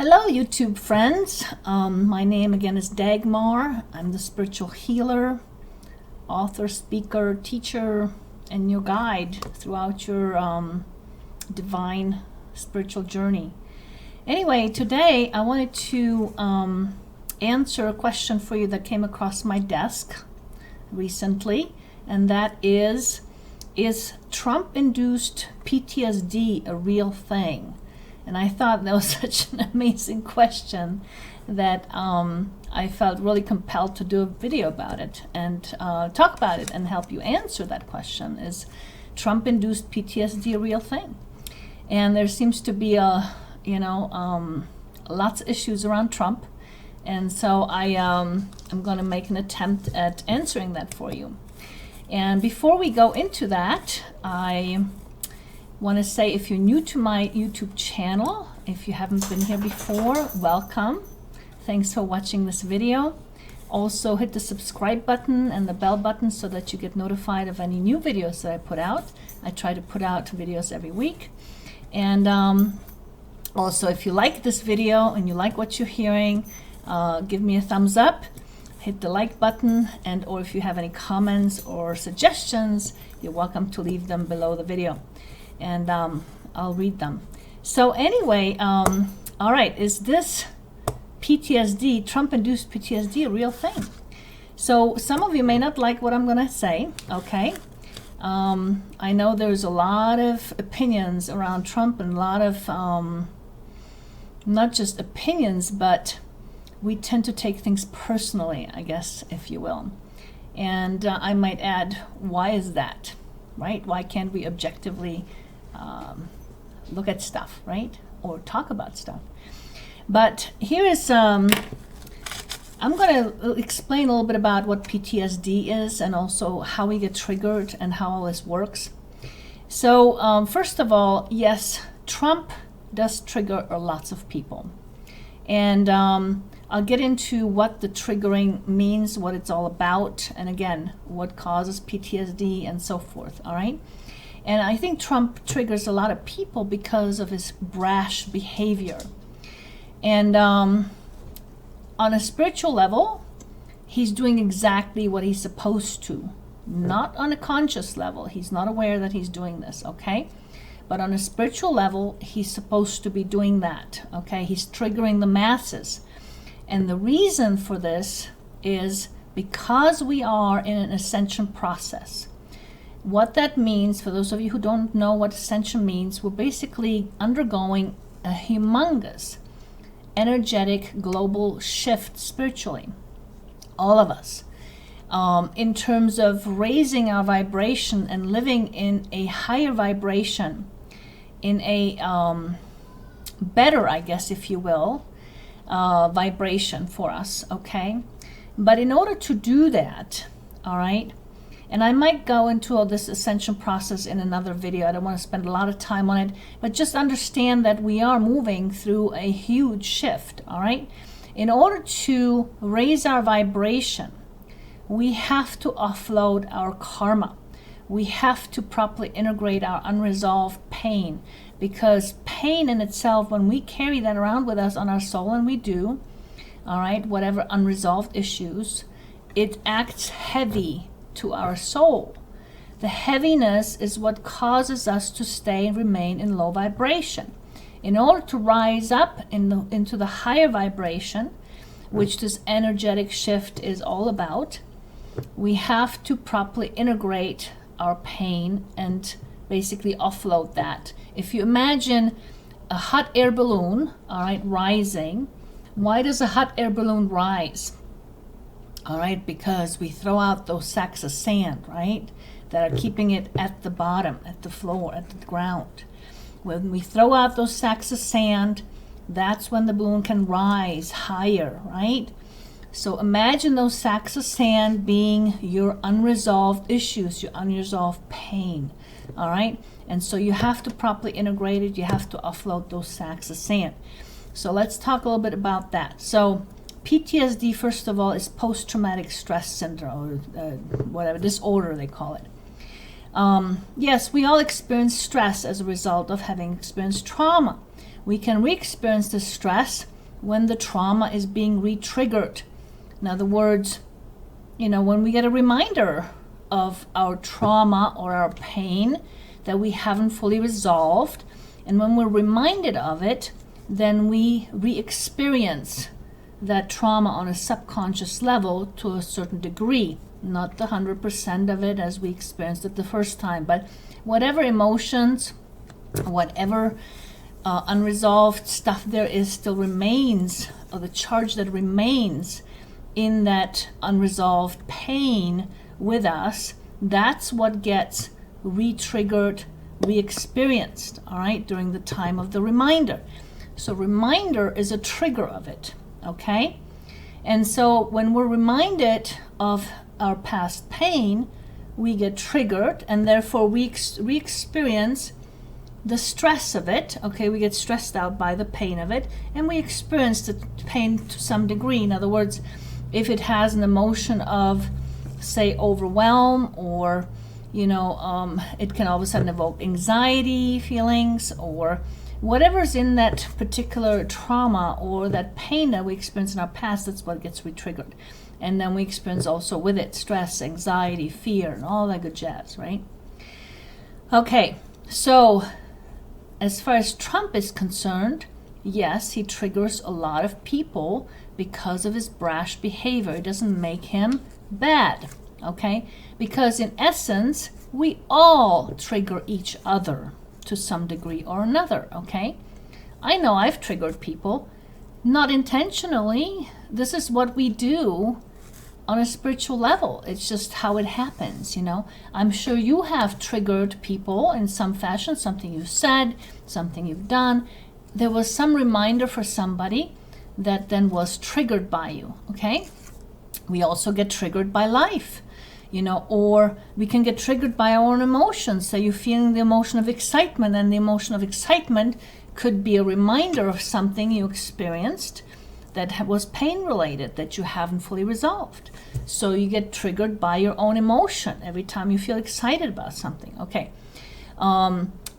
Hello, YouTube friends. My name again is Dagmar. I'm the spiritual healer, author, speaker, teacher, and your guide throughout your divine spiritual journey. Anyway, today I wanted to answer a question for you that came across my desk recently, and that is Trump-induced PTSD a real thing? And I thought that was such an amazing question that I felt really compelled to do a video about it and talk about it and help you answer that question. Is Trump-induced PTSD a real thing? And there seems to be lots of issues around Trump, and so I'm going to make an attempt at answering that for you. And before we go into that, I want to say, if you're new to my YouTube channel, if you haven't been here before, welcome. Thanks for watching this video. Also hit the subscribe button and the bell button so that you get notified of any new videos that I put out. I try to put out videos every week. And also, if you like this video and you like what you're hearing, give me a thumbs up, hit the like button, and or if you have any comments or suggestions, you're welcome to leave them below the video. And I'll read them. So anyway, all right, is this PTSD, Trump-induced PTSD, a real thing? So some of you may not like what I'm going to say, okay? I know there's a lot of opinions around Trump and a lot of, not just opinions, but we tend to take things personally, I guess, if you will. And I might add, why is that, right? Why can't we objectively look at stuff, right? Or talk about stuff. But here is, I'm going to explain a little bit about what PTSD is and also how we get triggered and how all this works. So first of all, yes, Trump does trigger lots of people. And I'll get into what the triggering means, what it's all about, and again, what causes PTSD and so forth, all right? And I think Trump triggers a lot of people because of his brash behavior. And on a spiritual level, he's doing exactly what he's supposed to. Not on a conscious level. He's not aware that he's doing this, okay? But on a spiritual level, he's supposed to be doing that, okay? He's triggering the masses. And the reason for this is because we are in an ascension process. What that means, for those of you who don't know what ascension means, we're basically undergoing a humongous energetic global shift spiritually. All of us. In terms of raising our vibration and living in a higher vibration, in a better, I guess, if you will, vibration for us, okay? But in order to do that, all right, and I might go into all this ascension process in another video. I don't want to spend a lot of time on it, but just understand that we are moving through a huge shift, all right? In order to raise our vibration, we have to offload our karma. We have to properly integrate our unresolved pain, because pain in itself, when we carry that around with us on our soul, and we do, all right, whatever unresolved issues, it acts heavy to our soul. The heaviness is what causes us to stay and remain in low vibration. In order to rise up into the higher vibration, which this energetic shift is all about, we have to properly integrate our pain and basically offload that. If you imagine a hot air balloon, all right, rising, why does a hot air balloon rise? All right, because we throw out those sacks of sand, right, that are keeping it at the bottom, at the floor, at the ground. When we throw out those sacks of sand, that's when the balloon can rise higher, right? So imagine those sacks of sand being your unresolved issues, your unresolved pain, all right? And so you have to properly integrate it. You have to offload those sacks of sand. So let's talk a little bit about that. So PTSD, first of all, is post-traumatic stress syndrome, or whatever disorder they call it. Yes, we all experience stress as a result of having experienced trauma. We can re-experience the stress when the trauma is being re-triggered. In other words, when we get a reminder of our trauma or our pain that we haven't fully resolved, and when we're reminded of it, then we re-experience that trauma on a subconscious level to a certain degree. Not the 100% of it as we experienced it the first time, but whatever emotions, whatever unresolved stuff there is still remains, or the charge that remains in that unresolved pain with us, that's what gets re-triggered, re-experienced, all right, during the time of the reminder. So reminder is a trigger of it, okay? And so when we're reminded of our past pain, we get triggered, and therefore we experience the stress of it, okay? We get stressed out by the pain of it, and we experience the pain to some degree. In other words, if it has an emotion of, say, overwhelm, or it can all of a sudden evoke anxiety feelings, or whatever's in that particular trauma or that pain that we experienced in our past, that's what gets re-triggered. And then we experience also with it stress, anxiety, fear, and all that good jazz, right? Okay, so as far as Trump is concerned, yes, he triggers a lot of people because of his brash behavior. It doesn't make him bad, okay? Because in essence, we all trigger each other to some degree or another, okay? I know I've triggered people, not intentionally. This is what we do on a spiritual level. It's just how it happens, I'm sure you have triggered people in some fashion, something you've said, something you've done. There was some reminder for somebody that then was triggered by you, okay? We also get triggered by life, or we can get triggered by our own emotions. So you're feeling the emotion of excitement, and the emotion of excitement could be a reminder of something you experienced that was pain related that you haven't fully resolved. So you get triggered by your own emotion every time you feel excited about something, okay?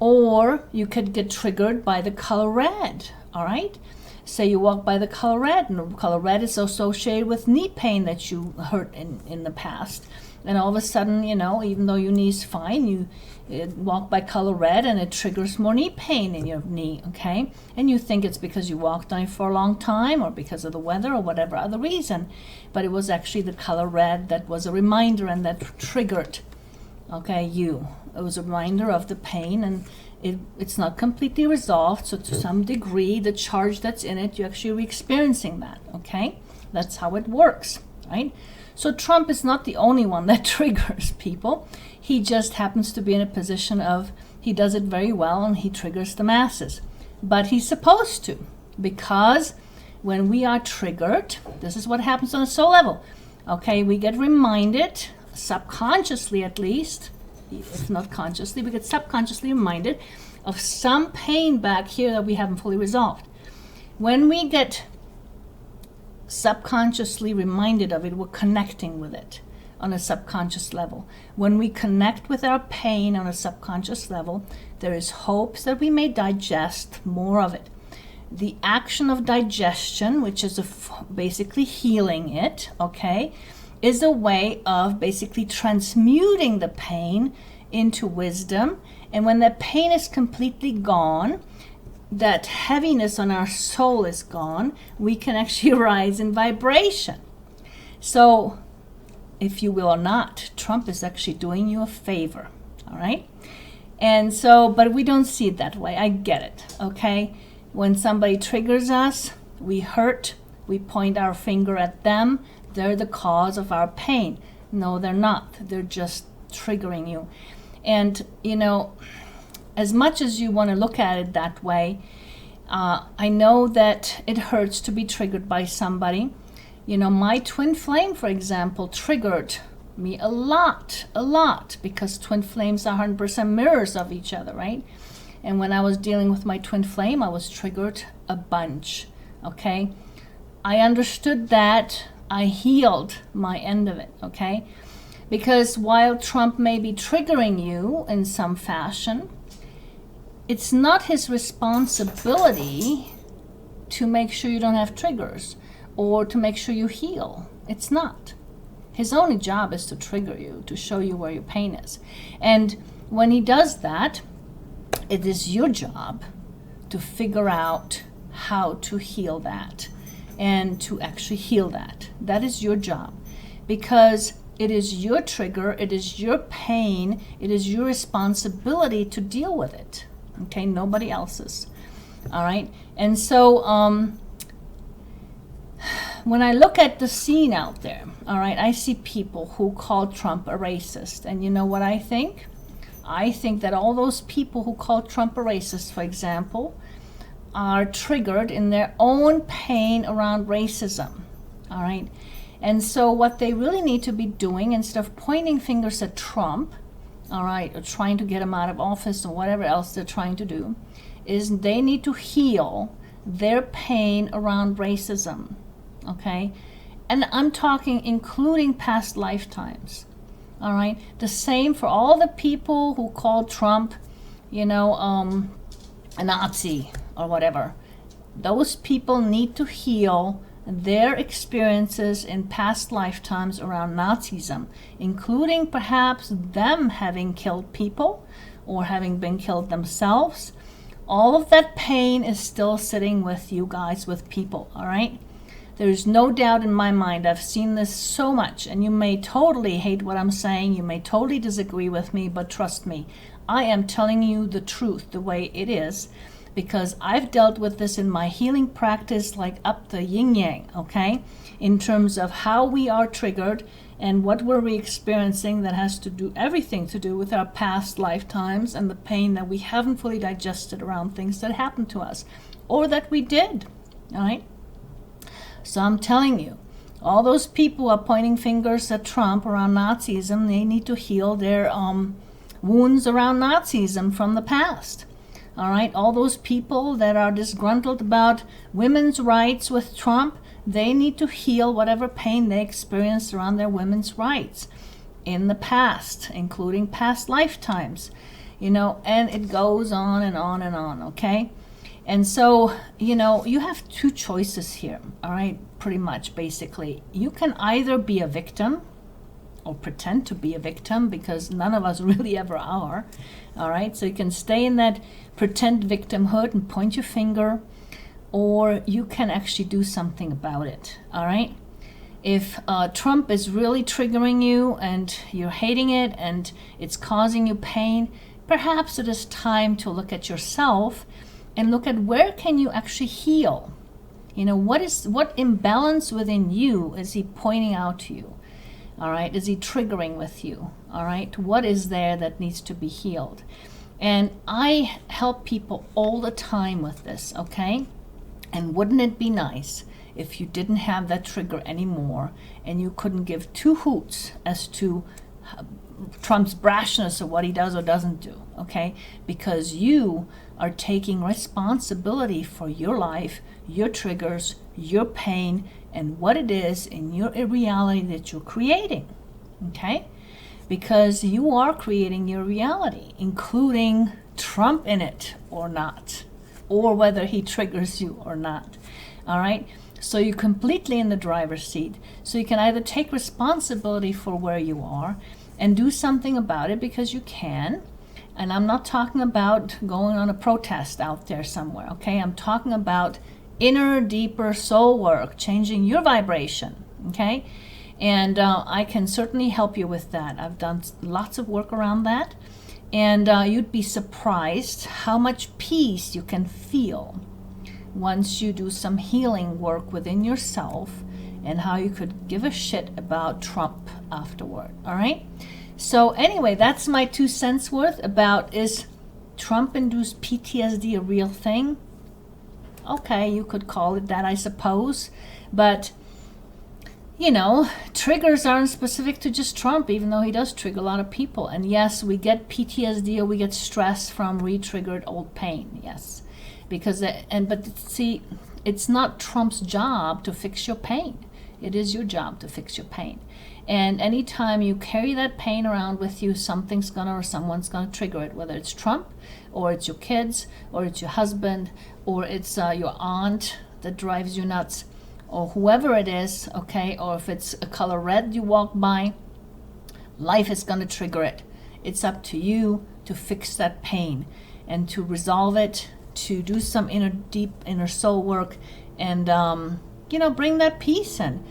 Or you could get triggered by the color red, all right? Say you walk by the color red, and the color red is associated with knee pain that you hurt in the past. And all of a sudden, even though your knee's fine, you walk by color red and it triggers more knee pain in your knee, okay? And you think it's because you walked on it for a long time, or because of the weather, or whatever other reason. But it was actually the color red that was a reminder, and that triggered, okay, you. It was a reminder of the pain, and it's not completely resolved. So to some degree, the charge that's in it, you're actually re-experiencing that, okay? That's how it works, right? So Trump is not the only one that triggers people. He just happens to be in a position of, he does it very well, and he triggers the masses. But he's supposed to, because when we are triggered, this is what happens on a soul level. Okay, we get reminded, subconsciously at least, if not consciously, we get subconsciously reminded of some pain back here that we haven't fully resolved. When we get subconsciously reminded of it, we're connecting with it on a subconscious level. When we connect with our pain on a subconscious level, there is hopes that we may digest more of it. The action of digestion, which is basically healing it, okay, is a way of basically transmuting the pain into wisdom. And when that pain is completely gone, that heaviness on our soul is gone, we can actually rise in vibration. So, if you will or not, Trump is actually doing you a favor, all right? And so, but we don't see it that way. I get it, okay? When somebody triggers us, we hurt, we point our finger at them, they're the cause of our pain. No, they're not. They're just triggering you. And, as much as you want to look at it that way, I know that it hurts to be triggered by somebody. My twin flame, for example, triggered me a lot, because twin flames are 100% mirrors of each other, right? And when I was dealing with my twin flame, I was triggered a bunch, okay? I understood that. I healed my end of it, okay? Because while Trump may be triggering you in some fashion, it's not his responsibility to make sure you don't have triggers or to make sure you heal. It's not. His only job is to trigger you, to show you where your pain is. And when he does that, it is your job to figure out how to heal that and to actually heal that. That is your job, because it is your trigger, it is your pain, it is your responsibility to deal with it. Okay, nobody else's. All right. And so when I look at the scene out there, all right, I see people who call Trump a racist. And you know what I think? I think that all those people who call Trump a racist, for example, are triggered in their own pain around racism. All right. And so what they really need to be doing, instead of pointing fingers at Trump, all right, or trying to get him out of office or whatever else they're trying to do, is they need to heal their pain around racism. Okay. And I'm talking including past lifetimes. All right. The same for all the people who call Trump, you know, a Nazi or whatever. Those people need to heal their experiences in past lifetimes around Nazism, including perhaps them having killed people or having been killed themselves. All of that pain is still sitting with you guys, with people, all right? There's no doubt in my mind. I've seen this so much, and you may totally hate what I'm saying. You may totally disagree with me, but trust me, I am telling you the truth the way it is, because I've dealt with this in my healing practice, like up the yin-yang, okay? In terms of how we are triggered and what were we experiencing that has to do everything to do with our past lifetimes and the pain that we haven't fully digested around things that happened to us or that we did, all right? So I'm telling you, all those people who are pointing fingers at Trump around Nazism, they need to heal their wounds around Nazism from the past. All right, all those people that are disgruntled about women's rights with Trump, they need to heal whatever pain they experienced around their women's rights in the past, including past lifetimes, you know, and it goes on and on and on, okay? And so, you know, you have two choices here, all right, pretty much, basically. You can either be a victim or pretend to be a victim, because none of us really ever are, all right? So you can stay in that pretend victimhood and point your finger, or you can actually do something about it, all right? If Trump is really triggering you and you're hating it and it's causing you pain, perhaps it is time to look at yourself and look at where can you actually heal. You know, what imbalance within you is he pointing out to you? All right, is he triggering with you? All right, what is there that needs to be healed? And I help people all the time with this, okay? And wouldn't it be nice if you didn't have that trigger anymore and you couldn't give two hoots as to Trump's brashness or what he does or doesn't do, okay? Because you are taking responsibility for your life, your triggers, your pain, and what it is in your reality that you're creating, okay? Because you are creating your reality, including Trump in it or not, or whether he triggers you or not, all right? So you're completely in the driver's seat. So you can either take responsibility for where you are and do something about it, because you can. And I'm not talking about going on a protest out there somewhere, okay? I'm talking about inner, deeper soul work, changing your vibration, okay? And I can certainly help you with that. I've done lots of work around that. And you'd be surprised how much peace you can feel once you do some healing work within yourself, and how you could give a shit about Trump afterward, all right? So anyway, that's my 2 cents worth about, is Trump-induced PTSD a real thing? Okay, you could call it that, I suppose. But, you know, triggers aren't specific to just Trump, even though he does trigger a lot of people. And yes, we get PTSD or we get stress from re-triggered old pain, yes. But see, it's not Trump's job to fix your pain. It is your job to fix your pain. And anytime you carry that pain around with you, something's gonna or someone's gonna trigger it, whether it's Trump, or it's your kids, or it's your husband, or it's your aunt that drives you nuts, or whoever it is, okay? Or if it's a color red you walk by, life is gonna trigger it. It's up to you to fix that pain and to resolve it, to do some deep inner soul work, and bring that peace in.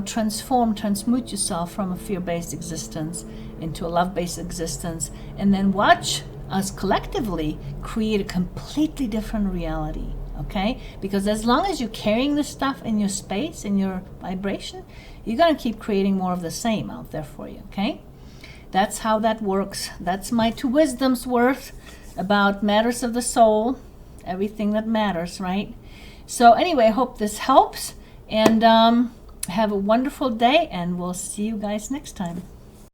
Transmute yourself from a fear-based existence into a love-based existence, and then watch us collectively create a completely different reality, okay? Because as long as you're carrying this stuff in your space, in your vibration, you're going to keep creating more of the same out there for you, okay? That's how that works. That's my 2 wisdoms worth about matters of the soul, everything that matters, right? So anyway, I hope this helps, and have a wonderful day, and we'll see you guys next time.